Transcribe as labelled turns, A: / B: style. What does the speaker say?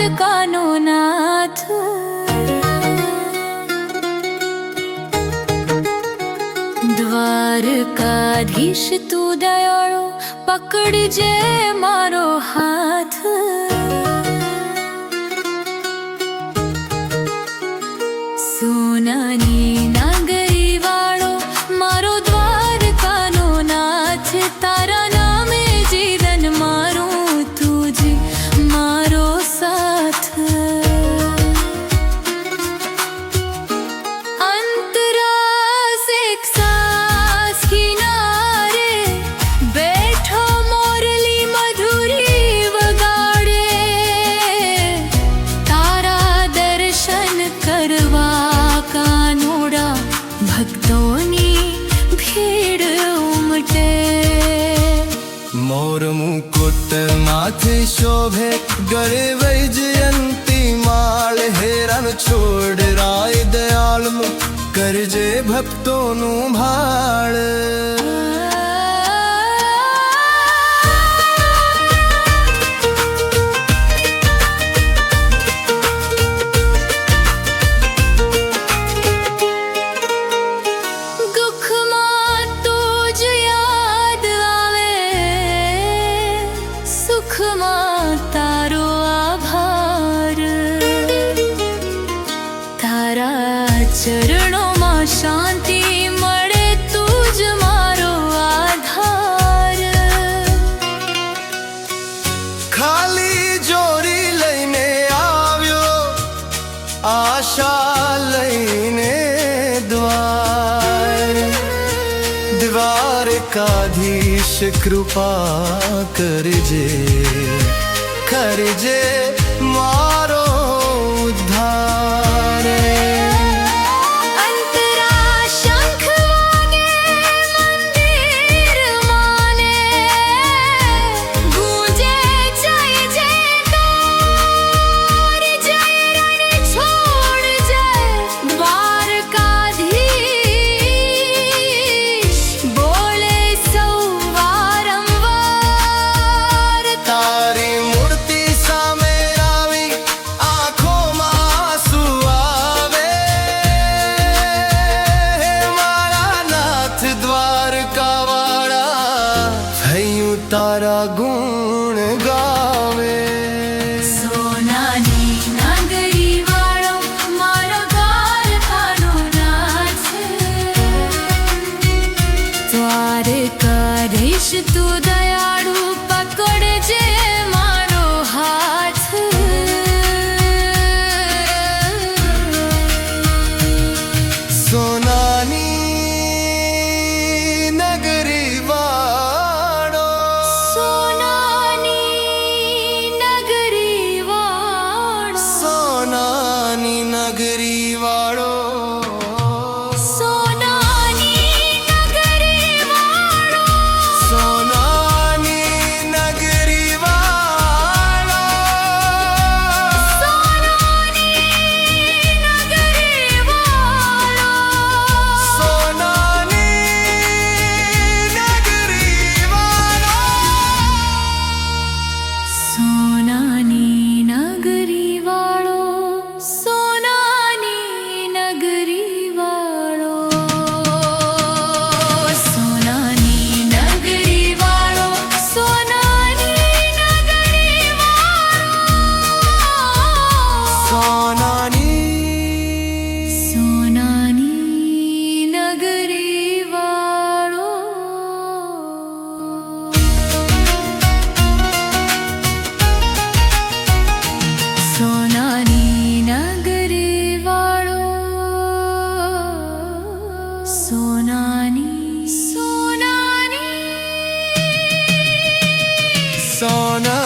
A: દ્વારકાનો નાથ દ્વારકાધીશ તું દયાળો પકડજે મારો હાથ સોનાની નાગરી વાળો મારો દ્વારકાનો નાથ તારા નામે જીવન મારું તુજ મારો સાથ
B: मोर मुकुट माथे शोभे गरे वैजयंती माल हेरन छोड़ राय दयाल करजे भक्तों नु भाड़
A: तारो आभार तारा चरणों में शांति मळे तुज मारो आधार
B: खाली जोरी लईने आव्यो आशा लईने द्वारकाधीश कृपा करजे करजे मारो उद्धार
A: अंतरा शंख वागे मंदिर माने गूंजे जय जयकार जय रण छोड़ जय द्वारकाधीश बोले सौ वारंवार
B: तारी मूर्ति सामे आवी आँखों में आंसू आवे मारा नाथ द्वारका वाला थयूं तारा गुण गावे
A: सोनानी नागरी वाळो मारो દ્વારકાનો નાથ દ્વારકાધીશ તું દયાળુ પકડજે મારો હાથ
B: सोनानी नगरी वाड़ो
A: સોનાની નગરી વાળો
B: सोनानी नगरी वाड़ो
A: સોનાની નગરી વાળો
B: सोनानी नगरी वाड़ो
A: સોનાની નગરી વાળો
B: सोनानी नगरी वाड़ो
A: સોનાની નગરી વાળો સોનાની નગરી વાળો સોનાની નગરી વાળો સોનાની નગરી વાળો
B: सोनानी
A: સોનાની નગરી વાળો સોનાની નગરી વાળો સોનાની સોનાની
B: सोना